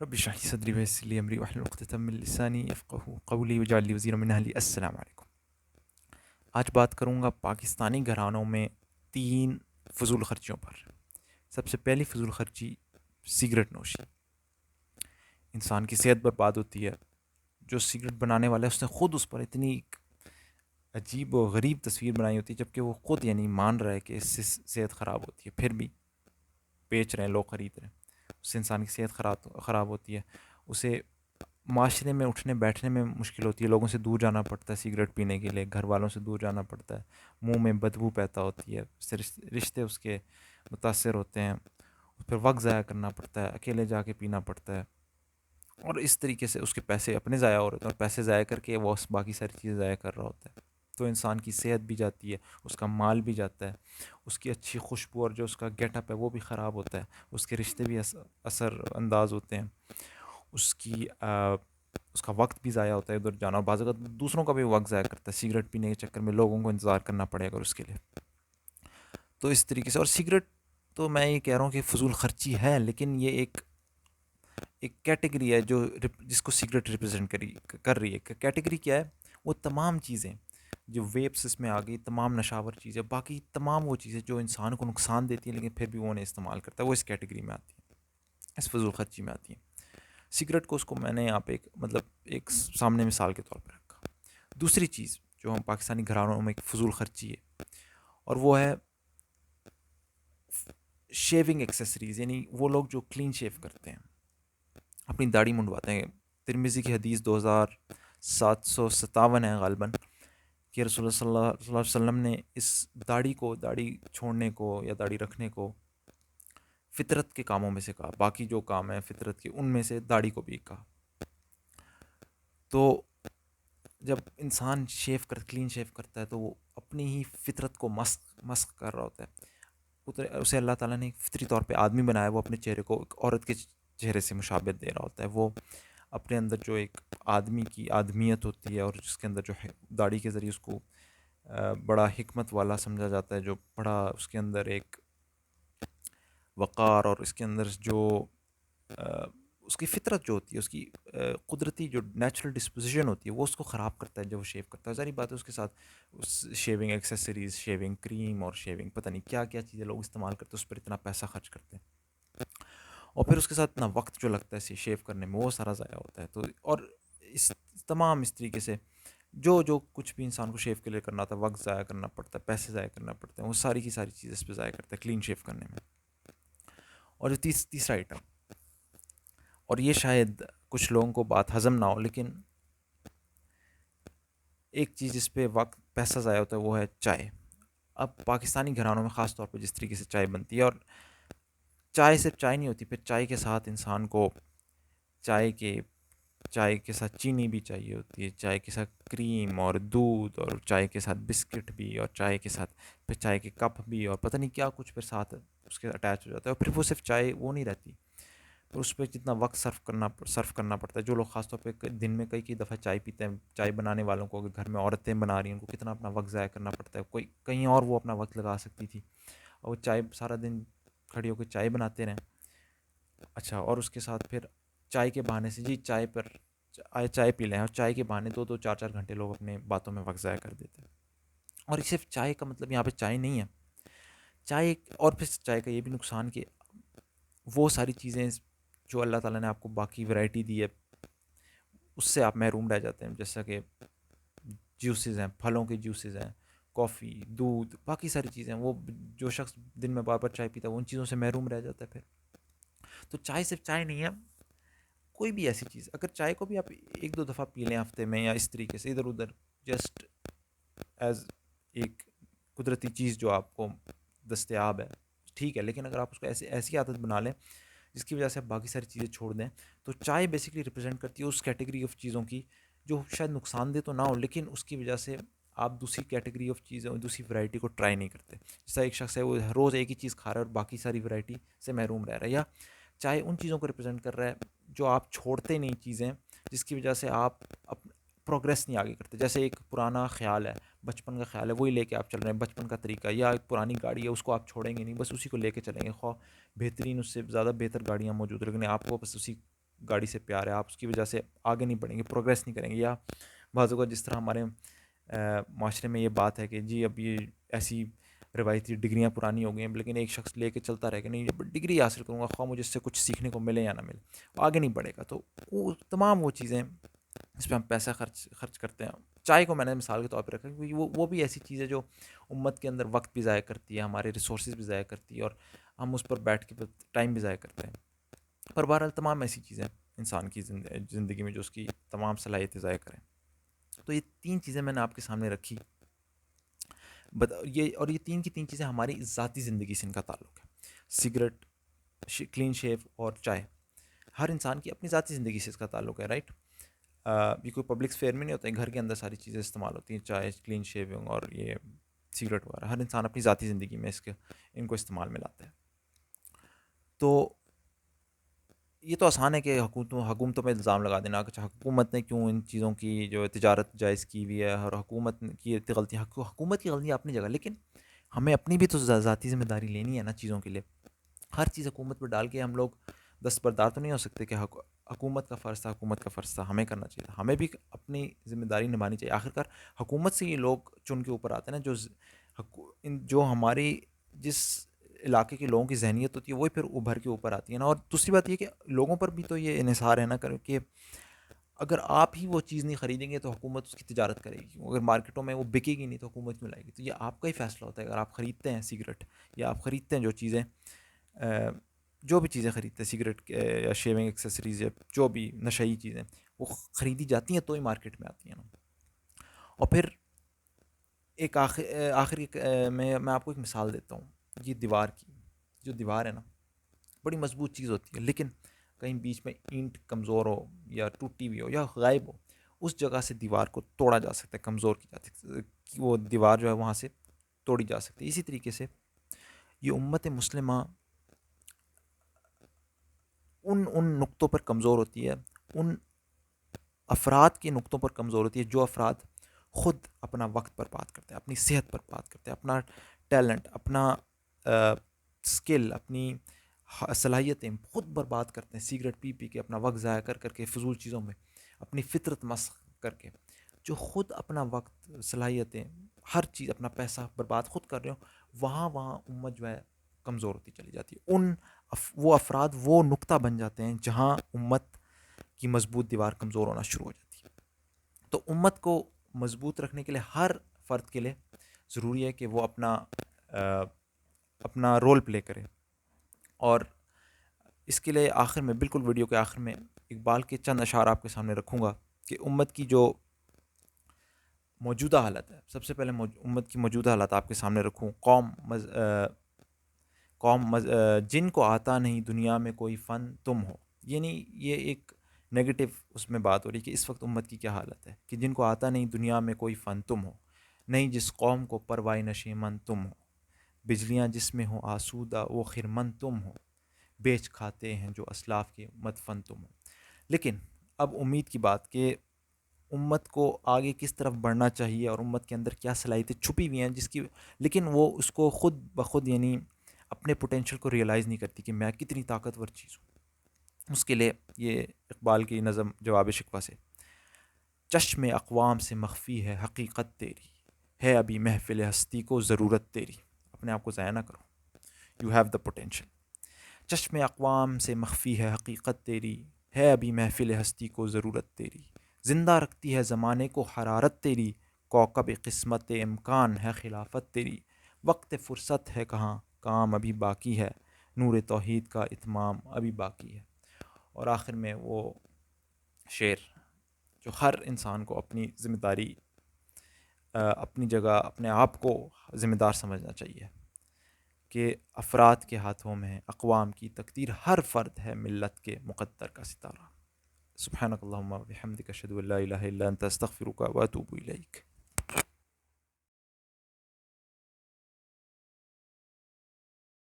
रब इश्रह ली सदरी वयस्सिर ली अमरी वहलुल उक़दतम मिन लिसानी यफ़क़हू क़ौली वजअल ली वज़ीरम मिन अहली। अस्सलाम वालेकुम। आज बात करूँगा पाकिस्तानी घरानों में 3 फ़िज़ूल ख़र्चियों पर। सबसे पहली फ़िज़ूल ख़र्ची सिगरेट नोशी। इंसान की सेहत बर्बाद होती है। जो सिगरेट बनाने वाला है उसने ख़ुद उस पर इतनी अजीब व गरीब तस्वीर बनाई होती है, जबकि वो ख़ुद यानी मान रहा है कि इससे सेहत ख़राब होती है, फिर भी बेच रहे हैं, लोग ख़रीद रहे हैं। उससे इंसान की सेहत ख़राब होती है। उसे माशरे में उठने बैठने में मुश्किल होती है, लोगों से दूर जाना पड़ता है सिगरेट पीने के लिए, घर वालों से दूर जाना पड़ता है, मुंह में बदबू पैदा होती है, उससे रिश्ते उसके मुतासर होते हैं, उस पर वक्त ज़ाया करना पड़ता है, अकेले जाके पीना पड़ता है, और इस तरीके से उसके पैसे अपने ज़ाया हो रहे हैं और पैसे ज़ाया करके वो बाकी सारी चीज़ें ज़ाया कर रहा होता है। तो इंसान की सेहत भी जाती है, उसका माल भी जाता है, उसकी अच्छी खुशबू और जो उसका गेटअप है वो भी ख़राब होता है, उसके रिश्ते भी असर अंदाज होते हैं, उसका वक्त भी ज़ाया होता है इधर जाना, और बाज़ अवत दूसरों का भी वक्त ज़ाया करता है सिगरेट पीने के चक्कर में, लोगों को इंतज़ार करना पड़ेगा उसके लिए। तो इस तरीके से, और सिगरेट तो मैं ये कह रहा हूँ कि फ़िज़ूल ख़र्ची है, लेकिन ये एक एक कैटेगरी है जो जिसको सिगरेट रिप्रेजेंट कर रही है। कैटेगरी क्या है? वो तमाम चीज़ें जो वेप्स इसमें आ गई, तमाम नशावर चीज़ें, बाकी तमाम वो चीज़ें जो इंसान को नुकसान देती हैं लेकिन फिर भी वो उन्हें इस्तेमाल करता है, वो इस कैटेगरी में आती है, इस फ़िज़ूल ख़र्ची में आती है। सिगरेट को उसको मैंने यहाँ पे एक मतलब एक सामने मिसाल के तौर पर रखा। दूसरी चीज़ जो हम पाकिस्तानी घरानों में एक फ़िज़ूल ख़र्ची है, और वो है शेविंग एक्सेसरीज़, यानी वो लोग जो क्लीन शेव करते हैं, अपनी दाढ़ी मुंडवाते हैं। तिरमिज़ी की हदीस 2757 है ग़ालिबन, कि रसूलुल्लाह सल्लल्लाहु अलैहि वसल्लम ने इस दाढ़ी छोड़ने को या दाढ़ी रखने को फ़ितरत के कामों में से कहा। बाकी जो काम है फ़ितरत के, उनमें से दाढ़ी को भी कहा। तो जब इंसान क्लीन शेव करता है तो वो अपनी ही फ़ितरत को मस्क मस्क कर रहा होता है। उसे अल्लाह ताला ने एक फ़ितरी तौर पे आदमी बनाया, वो अपने चेहरे को एक औरत के चेहरे से मुशाबहत दे रहा होता है। वो अपने अंदर जो एक आदमी की आदमियत होती है, और जिसके अंदर जो है दाढ़ी के ज़रिए उसको बड़ा हिकमत वाला समझा जाता है, जो बड़ा उसके अंदर एक वक़ार, और इसके अंदर जो अ, उसकी फ़ितरत जो होती है, उसकी कुदरती जो नेचुरल डिस्पोज़िशन होती है, वो उसको ख़राब करता है जब वो शेव करता है। ज़ाहिर बात है उसके साथ उस शेविंग एक्सेसरीज़, शेविंग क्रीम और शेविंग पता नहीं क्या-क्या चीज़ें लोग इस्तेमाल करते हैं, उस पर इतना पैसा खर्च करते हैं। और फिर उसके साथ इतना वक्त जो लगता है इसे शेव करने में, वो सारा ज़ाया होता है। तो और इस तरीके से जो कुछ भी इंसान को शेव के लिए करना होता है, वक्त ज़ाया करना पड़ता है, पैसे ज़ाया करना पड़ते हैं, वो सारी की सारी चीज़ें इस पे ज़ाया करता है क्लीन शेव करने में। और जो तीसरा आइटम, और ये शायद कुछ लोगों को बात हज़म ना हो, लेकिन एक चीज़ इस पे वक्त पैसा ज़ाया होता है, वो है चाय। अब पाकिस्तानी घरानों में ख़ास तौर पे जिस तरीके से चाय बनती है, और चाय सिर्फ चाय नहीं होती, फिर चाय के साथ इंसान को चाय के चाय के साथ चीनी भी चाहिए होती है, चाय के साथ क्रीम और दूध, और चाय के साथ बिस्किट भी, और चाय के साथ फिर चाय के कप भी, और पता नहीं क्या कुछ फिर साथ उसके अटैच हो जाता है। और फिर वो सिर्फ चाय वो नहीं रहती, तो उस पे जितना वक्त सर्व करना पड़ता है। जो लोग ख़ास तौर पे दिन में कई कई दफ़ा चाय पीते हैं, चाय बनाने वालों को, अगर घर में औरतें बना रही हैं, उनको कितना अपना वक्त ज़ाया करना पड़ता है। कोई कहीं और वो अपना वक्त लगा सकती थी, और वो चाय सारा दिन खड़ी होकर चाय बनाते रहें। अच्छा, और उसके साथ फिर चाय के बहाने से जी चाय पर चाय पी लें, और चाय के बहाने 2-2 4-4 घंटे लोग अपने बातों में वक्त ज़ाया कर देते हैं। और सिर्फ चाय का मतलब यहाँ पे चाय नहीं है, और फिर चाय का ये भी नुकसान कि वो सारी चीज़ें जो अल्लाह ताला ने आपको बाकी वैरायटी दी है, उससे आप महरूम रह जाते हैं। जैसा कि जूसेज़ हैं, फलों के जूसेज़ हैं, कॉफ़ी, दूध, बाकी सारी चीज़ें हैं, वो जो शख्स दिन में बार बार चाय पीता है वो उन चीज़ों से महरूम रह जाता है फिर। तो चाय सिर्फ चाय नहीं है, कोई भी ऐसी चीज़, अगर चाय को भी आप एक दो दफ़ा पी लें हफ्ते में, या इस तरीके से इधर उधर, जस्ट एज एक कुदरती चीज़ जो आपको दस्तयाब है, ठीक है। लेकिन अगर आप उसको ऐसी आदत बना लें जिसकी वजह से आप बाकी सारी चीज़ें छोड़ दें, तो चाय बेसिकली रिप्रेजेंट करती है उस कैटेगरी ऑफ चीज़ों की जो शायद नुकसानदेह तो ना हो, लेकिन उसकी वजह से आप दूसरी कैटेगरी ऑफ चीज़ें और दूसरी वैरायटी को ट्राई नहीं करते। जैसा एक शख्स है वो रोज़ एक ही चीज़ खा रहा है और बाकी सारी वैरायटी से महरूम रह रहा है। या चाय उन चीज़ों को रिप्रेजेंट कर रहा है जो आप छोड़ते नहीं चीज़ें, जिसकी वजह से आप प्रोग्रेस नहीं आगे करते। जैसे एक पुराना ख्याल है, बचपन का ख्याल है, वही लेके आप चल रहे हैं, बचपन का तरीका, या एक पुरानी गाड़ी है उसको आप छोड़ेंगे नहीं, बस उसी को लेके चलेंगे, खौ बेहतरीन उससे ज़्यादा बेहतर गाड़ियाँ मौजूद हैं, लेकिन आपको बस उसी गाड़ी से प्यार है, आप उसकी वजह से आगे नहीं बढ़ेंगे, प्रोग्रेस नहीं करेंगे। या बाज़ औक़ात जिस तरह हमारे माशरे में ये बात है कि जी अब ये ऐसी रिवायती डिग्रियाँ पुरानी हो गई हैं, लेकिन एक शख्स लेके चलता रहेगा, नहीं जब डिग्री हासिल करूँगा, ख्वाह मुझे इससे कुछ सीखने को मिले या ना मिले, वो आगे नहीं बढ़ेगा। तो वो तमाम वो चीज़ें इस पे हम पैसा खर्च खर्च करते हैं। चाय को मैंने मिसाल के तौर पे रखा, क्योंकि वो भी ऐसी चीज़ है जो उम्मत के अंदर वक्त भी ज़ाया करती है, हमारे रिसोर्सेज भी ज़ाया करती है, और हम उस पर बैठ के टाइम भी ज़ाया करते हैं। पर बहरहाल तमाम ऐसी चीज़ें इंसान की ज़िंदगी में जो उसकी तमाम सलाहियतें ज़ाया करें। तो ये 3 चीज़ें मैंने आपके सामने रखी। ये 3 की 3 चीज़ें हमारी ज़ाती ज़िंदगी से इनका ताल्लुक़ है। सिगरेट, क्लीन शेव और चाय, हर इंसान की अपनी ज़ाती ज़िंदगी से इसका ताल्लुक़ है, राइट? ये कोई पब्लिक स्फेयर में नहीं होता है, घर के अंदर सारी चीज़ें इस्तेमाल होती हैं, चाय, क्लीन शेविंग और ये सिगरेट वगैरह। हर इंसान अपनी ज़ाती ज़िंदगी में इनको इस्तेमाल में लाता है। तो ये तो आसान है कि हुकूमतों पे इल्ज़ाम लगा देना कि हुकूमत ने क्यों इन चीज़ों की जो तिजारत जायज़ की हुई है, और की गलतियाँ हुकूमत की गलतियाँ अपनी जगह, लेकिन हमें अपनी भी तो ज़ाती ज़िम्मेदारी लेनी है ना चीज़ों के लिए। हर चीज़ हुकूमत पर डाल के हम लोग दस्तबरदार तो नहीं हो सकते कि हुकूमत का फ़र्ज़ था, हुकूमत का फ़र्ज़ था, हमें करना चाहिए था। हमें भी अपनी ज़िम्मेदारी निभानी चाहिए। आखिरकार हुकूमत से ये लोग चुन के ऊपर आते हैं ना, जो हमारी जिस इलाके के लोगों की ज़हनियत होती है, वही फिर उभर के ऊपर आती है ना। और दूसरी बात ये कि लोगों पर भी तो ये इन्हिसार है ना कि अगर आप ही वो चीज़ नहीं खरीदेंगे तो हुकूमत उसकी तिजारत करेगी। अगर मार्केटों में वो बिकेगी नहीं तो हुकूमत क्यों लाएगी? तो ये आपका ही फ़ैसला होता है। अगर आप ख़रीदते हैं सिगरेट, या आप ख़रीदते हैं जो चीज़ें जो भी चीज़ें ख़रीदते हैं, सिगरेट या शेविंग एक्सेसरीज़ या जो भी नशई चीज़ें, वो ख़रीदी जाती हैं तो ही मार्केट में आती हैं ना। और फिर एक आखिरी मैं आपको एक मिसाल देता हूँ, ये दीवार की। जो दीवार है ना, बड़ी मज़बूत चीज़ होती है, लेकिन कहीं बीच में ईंट कमज़ोर हो या टूटी हुई हो या गायब हो, उस जगह से दीवार को तोड़ा जा सकता है, कमज़ोर की जाती कि वो दीवार जो है वहाँ से तोड़ी जा सकती है। इसी तरीके से ये उम्मत मुस्लिमा उन उन नुक्तों पर कमज़ोर होती है, उन अफराद के नुक्तों पर कमज़ोर होती है जो अफराद ख़ुद अपना वक्त बर्बाद करते हैं, अपनी सेहत बर्बाद करते हैं, अपना टैलेंट, अपना स्किल, अपनी सलाहियतें खुद बर्बाद करते हैं, सिगरेट पी पी के, अपना वक्त ज़ाया कर करके, फ़िजूल चीज़ों में अपनी फ़ितरत मस्ख़ करके। जो ख़ुद अपना वक्त, सलाहियतें, हर चीज़, अपना पैसा बर्बाद ख़ुद कर रहे हो, वहाँ वहाँ उम्मत जो है कमज़ोर होती चली जाती है। वो अफराद वो नुक्ता बन जाते हैं जहाँ उम्मत की मज़बूत दीवार कमज़ोर होना शुरू हो जाती है। तो उम्मत को मज़बूत रखने के लिए हर फ़र्द के लिए ज़रूरी है कि वो अपना रोल प्ले करे। और इसके लिए आखिर में, बिल्कुल वीडियो के आखिर में, इकबाल के चंद अशार आपके सामने रखूँगा कि उम्मत की जो मौजूदा हालत है, सबसे पहले उम्मत की मौजूदा हालत आपके सामने रखूँ। जिनको आता नहीं दुनिया में कोई फ़न तुम हो। यानी ये एक नेगेटिव उसमें बात हो रही है कि इस वक्त उम्मत की क्या हालत है, कि जिनको आता नहीं दुनिया में कोई फ़न तुम हो, नहीं जिस कौम को परवाह नशीमन तुम हो, बिजलियाँ जिसमें हो आसूदा वो खिरमन तुम हो, बेच खाते हैं जो असलाफ के मदफन तुम हो। लेकिन अब उम्मीद की बात कि उम्मत को आगे किस तरफ बढ़ना चाहिए और उम्मत के अंदर क्या सलाहियतें छुपी हुई हैं लेकिन वो उसको खुद ब खुद यानी अपने पोटेंशियल को रियलाइज़ नहीं करती कि मैं कितनी ताकतवर चीज़ हूँ। उसके लिए ये इकबाल की नज़म जवाब शिकवा से, चश्म अक़वाम से मख़फ़ी है हक़ीक़त तेरी, है अभी महफ़िल हस्ती को ज़रूरत तेरी। अपने आप को ज़ाया ना करो, यू हैव द पोटेंशियल। चश्म अक़वाम से मख़फ़ी है हक़ीक़त तेरी, है अभी महफ़िल हस्ती को ज़रूरत तेरी। ज़िंदा रखती है ज़माने को हरारत तेरी, कौकब क़िस्मत इम्कान है खिलाफ़त तेरी। वक्त फ़ुर्सत है कहाँ, काम अभी बाकी है, नूर तौहीद का इत्माम अभी बाकी है। और आखिर में वो शेर जो हर इंसान को अपनी ज़िम्मेदारी, अपनी जगह अपने आप को ज़िम्मेदार समझना चाहिए कि अफराद के हाथों में है अक़वाम की तक़दीर, हर फ़र्द है मिल्लत के मुक़द्दर का सितारा। सुब्हानकल्लाहुम्मा व बिहम्दिका अशहदु अल्ला इलाहा इल्ला अंता अस्तग़फिरुका व अतूबु इलैक।